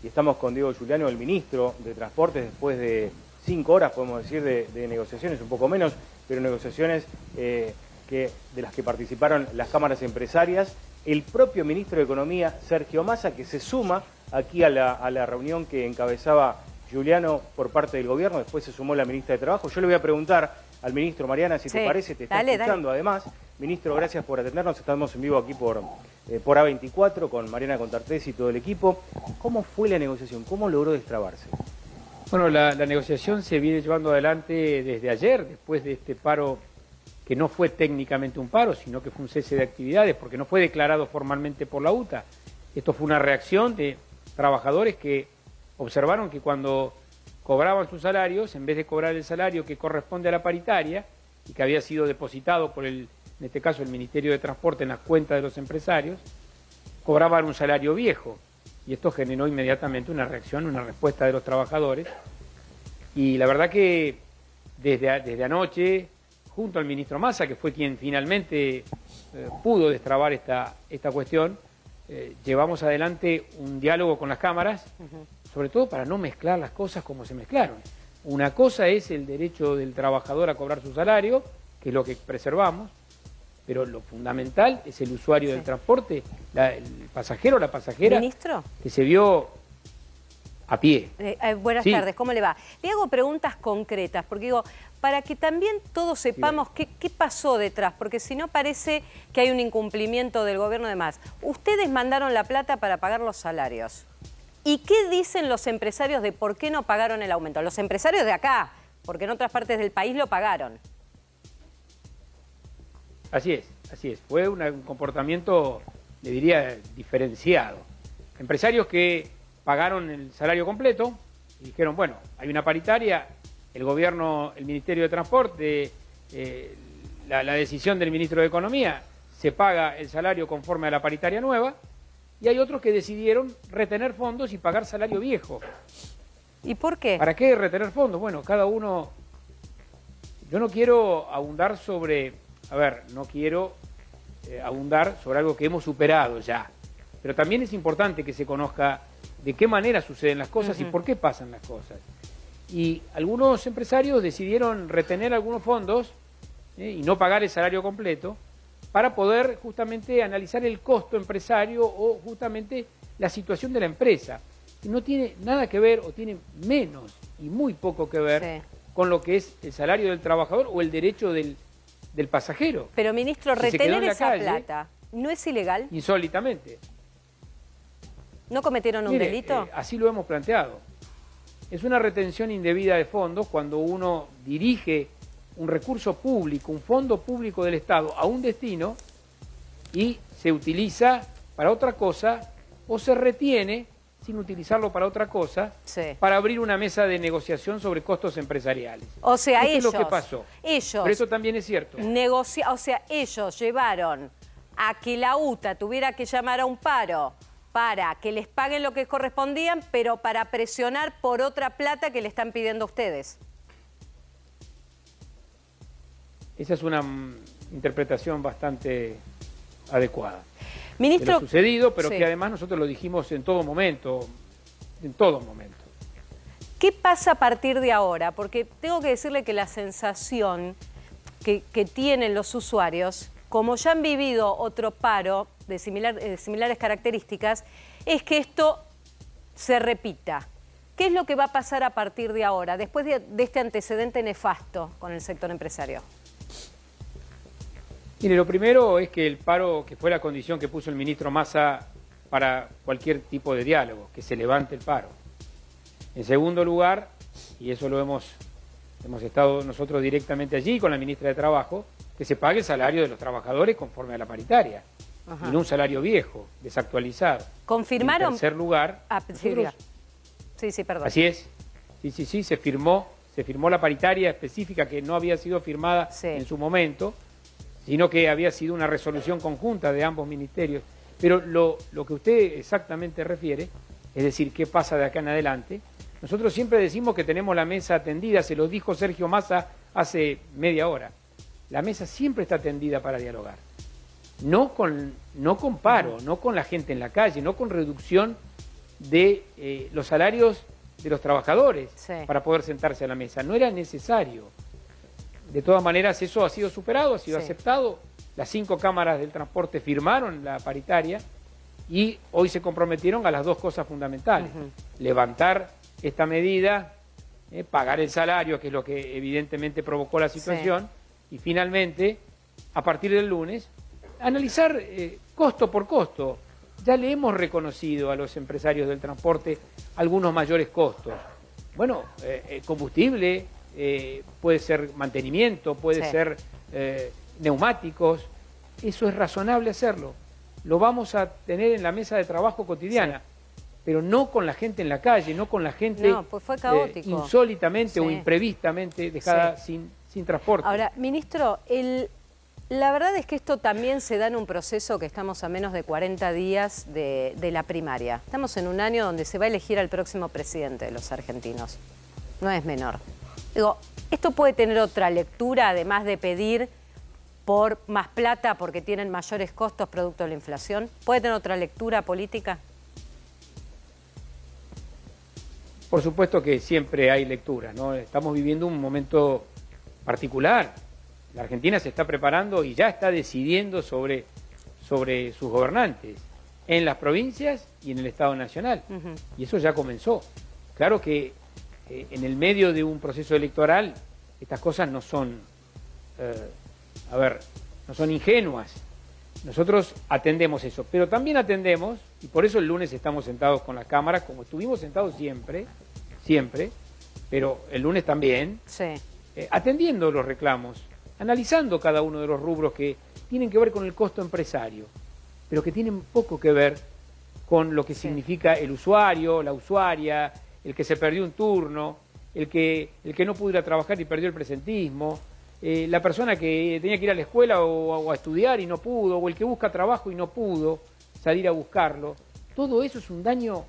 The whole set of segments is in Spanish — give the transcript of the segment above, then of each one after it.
y estamos con Diego Giuliano, el ministro de Transportes, después de 5 horas, podemos decir, de negociaciones, un poco menos, pero negociaciones de las que participaron las cámaras empresarias. El propio ministro de Economía, Sergio Massa, que se suma aquí a la reunión que encabezaba Giuliano por parte del gobierno, después se sumó la ministra de Trabajo. Yo le voy a preguntar al ministro, Mariana, si te parece, te está escuchando además. Ministro, gracias por atendernos, estamos en vivo aquí por A24 con Mariana Contartés y todo el equipo. ¿Cómo fue la negociación? ¿Cómo logró destrabarse? Bueno, la negociación se viene llevando adelante desde ayer, después de este paro que no fue técnicamente un paro, sino que fue un cese de actividades, porque no fue declarado formalmente por la UTA. Esto fue una reacción de trabajadores que observaron que cuando cobraban sus salarios, en vez de cobrar el salario que corresponde a la paritaria, y que había sido depositado por en este caso el Ministerio de Transporte en las cuentas de los empresarios, cobraban un salario viejo. Y esto generó inmediatamente una reacción, una respuesta de los trabajadores. Y la verdad que desde anoche, junto al ministro Massa, que fue quien finalmente pudo destrabar esta cuestión, llevamos adelante un diálogo con las cámaras, sobre todo para no mezclar las cosas como se mezclaron. Una cosa es el derecho del trabajador a cobrar su salario, que es lo que preservamos, pero lo fundamental es el usuario del transporte, el pasajero o la pasajera, ¿Ministro? Que se vio a pie. Buenas tardes, ¿cómo le va? Le hago preguntas concretas, porque digo, para que también todos sepamos qué pasó detrás, porque si no parece que hay un incumplimiento del gobierno de más. Ustedes mandaron la plata para pagar los salarios. ¿Y qué dicen los empresarios de por qué no pagaron el aumento? Los empresarios de acá, porque en otras partes del país lo pagaron. Así es. Fue un comportamiento, le diría, diferenciado. Empresarios que pagaron el salario completo y dijeron, bueno, hay una paritaria, el gobierno, el Ministerio de Transporte, la decisión del ministro de Economía, se paga el salario conforme a la paritaria nueva, y hay otros que decidieron retener fondos y pagar salario viejo. ¿Y por qué? ¿Para qué retener fondos? Bueno, cada uno... Yo no quiero abundar sobre... no quiero abundar sobre algo que hemos superado ya, pero también es importante que se conozca de qué manera suceden las cosas y por qué pasan las cosas. Y algunos empresarios decidieron retener algunos fondos y no pagar el salario completo para poder justamente analizar el costo empresario o justamente la situación de la empresa. Y no tiene nada que ver o tiene menos y muy poco que ver con lo que es el salario del trabajador o el derecho del pasajero. Pero, ministro, retener esa plata, ¿no es ilegal? Insólitamente. ¿No cometieron un delito? Así lo hemos planteado. Es una retención indebida de fondos cuando uno dirige un recurso público, un fondo público del Estado a un destino y se utiliza para otra cosa o se retiene sin utilizarlo para otra cosa, para abrir una mesa de negociación sobre costos empresariales. O sea, Esto es lo que pasó. Pero eso también es cierto. O sea, ellos llevaron a que la UTA tuviera que llamar a un paro para que les paguen lo que correspondían, pero para presionar por otra plata que le están pidiendo a ustedes. Esa es una interpretación bastante adecuada. Ministro, de lo sucedido, pero que además nosotros lo dijimos en todo momento, ¿Qué pasa a partir de ahora? Porque tengo que decirle que la sensación que tienen los usuarios, como ya han vivido otro paro de similares características, es que esto se repita. ¿Qué es lo que va a pasar a partir de ahora, después de este antecedente nefasto con el sector empresario? Mire, lo primero es que el paro, que fue la condición que puso el ministro Massa para cualquier tipo de diálogo, que se levante el paro. En segundo lugar, y eso lo hemos estado nosotros directamente allí con la ministra de Trabajo, que se pague el salario de los trabajadores conforme a la paritaria, y no un salario viejo, desactualizado. ¿Confirmaron? En tercer lugar, sí, perdón. Así es, sí, se firmó la paritaria específica que no había sido firmada en su momento, sino que había sido una resolución conjunta de ambos ministerios. Pero lo que usted exactamente refiere, es decir, qué pasa de acá en adelante, nosotros siempre decimos que tenemos la mesa tendida, se lo dijo Sergio Massa hace media hora. La mesa siempre está tendida para dialogar. No con paro, no con la gente en la calle, no con reducción de los salarios de los trabajadores para poder sentarse a la mesa. No era necesario. De todas maneras, eso ha sido superado, ha sido aceptado. Las 5 cámaras del transporte firmaron la paritaria y hoy se comprometieron a las 2 cosas fundamentales. Levantar esta medida, pagar el salario, que es lo que evidentemente provocó la situación, y finalmente, a partir del lunes, analizar costo por costo. Ya le hemos reconocido a los empresarios del transporte algunos mayores costos. Bueno, combustible, puede ser mantenimiento, puede ser neumáticos. Eso es razonable hacerlo. Lo vamos a tener en la mesa de trabajo cotidiana, pero no con la gente en la calle, no con la gente pues fue caótico. Insólitamente o imprevistamente dejada sin transporte. Ahora, ministro, la verdad es que esto también se da en un proceso que estamos a menos de 40 días de la primaria. Estamos en un año donde se va a elegir al próximo presidente de los argentinos. No es menor. Digo, esto puede tener otra lectura, además de pedir por más plata porque tienen mayores costos producto de la inflación. ¿Puede tener otra lectura política? Por supuesto que siempre hay lectura, ¿no? Estamos viviendo un momento particular. La Argentina se está preparando y ya está decidiendo sobre sus gobernantes en las provincias y en el Estado Nacional. Y eso ya comenzó. Claro que en el medio de un proceso electoral estas cosas no son, no son ingenuas. Nosotros atendemos eso, pero también atendemos, y por eso el lunes estamos sentados con las cámaras, como estuvimos sentados siempre, pero el lunes también, atendiendo los reclamos, analizando cada uno de los rubros que tienen que ver con el costo empresario, pero que tienen poco que ver con lo que significa el usuario, la usuaria, el que se perdió un turno, el que no pudo ir a trabajar y perdió el presentismo, la persona que tenía que ir a la escuela o a estudiar y no pudo, o el que busca trabajo y no pudo salir a buscarlo. Todo eso es un daño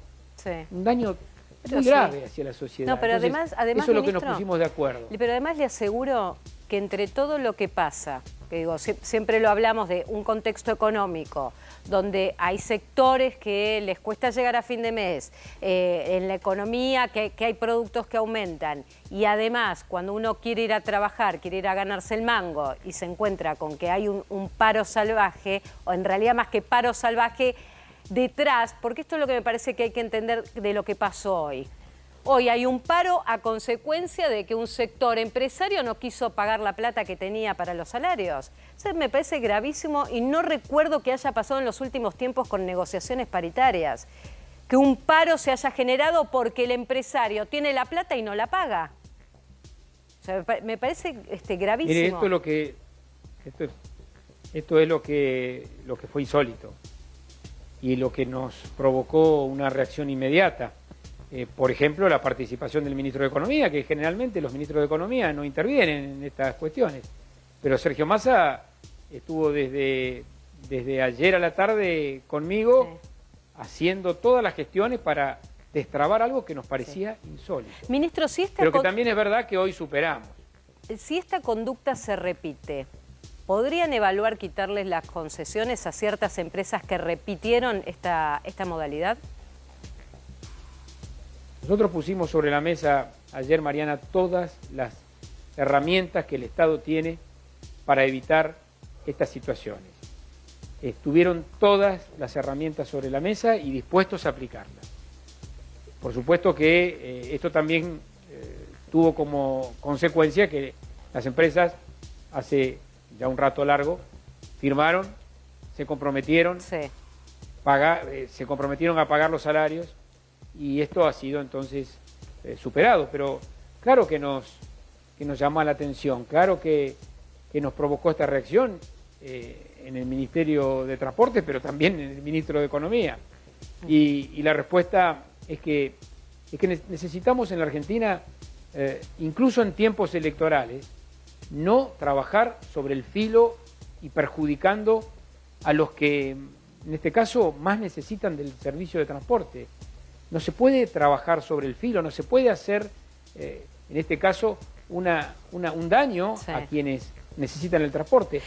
muy grave hacia la sociedad. No, pero entonces, además, eso es lo que ministro, nos pusimos de acuerdo. Pero además le aseguro que entre todo lo que pasa, que digo, siempre lo hablamos de un contexto económico, donde hay sectores que les cuesta llegar a fin de mes, en la economía que hay productos que aumentan, y además cuando uno quiere ir a trabajar, quiere ir a ganarse el mango y se encuentra con que hay un paro salvaje, o en realidad más que paro salvaje, detrás, porque esto es lo que me parece que hay que entender de lo que pasó hoy. Hoy hay un paro a consecuencia de que un sector empresario no quiso pagar la plata que tenía para los salarios. Eso me parece gravísimo y no recuerdo que haya pasado en los últimos tiempos con negociaciones paritarias. Que un paro se haya generado porque el empresario tiene la plata y no la paga. O sea, me parece gravísimo. Mire, esto es lo que fue insólito y lo que nos provocó una reacción inmediata. Por ejemplo, la participación del ministro de Economía, que generalmente los ministros de Economía no intervienen en estas cuestiones. Pero Sergio Massa estuvo desde ayer a la tarde conmigo haciendo todas las gestiones para destrabar algo que nos parecía insólito. Ministro, pero que también es verdad que hoy superamos. Si esta conducta se repite, ¿podrían evaluar quitarles las concesiones a ciertas empresas que repitieron esta modalidad? Nosotros pusimos sobre la mesa ayer, Mariana, todas las herramientas que el Estado tiene para evitar estas situaciones. Estuvieron todas las herramientas sobre la mesa y dispuestos a aplicarlas. Por supuesto que esto también tuvo como consecuencia que las empresas hace ya un rato largo firmaron, se comprometieron, se comprometieron a pagar los salarios. Y esto ha sido entonces superado, pero claro que nos llama la atención, claro que nos provocó esta reacción en el Ministerio de Transporte, pero también en el Ministro de Economía. Y la respuesta es que necesitamos en la Argentina, incluso en tiempos electorales, no trabajar sobre el filo y perjudicando a los que, en este caso, más necesitan del servicio de transporte. No se puede trabajar sobre el filo, no se puede hacer, en este caso, un daño a quienes necesitan el transporte.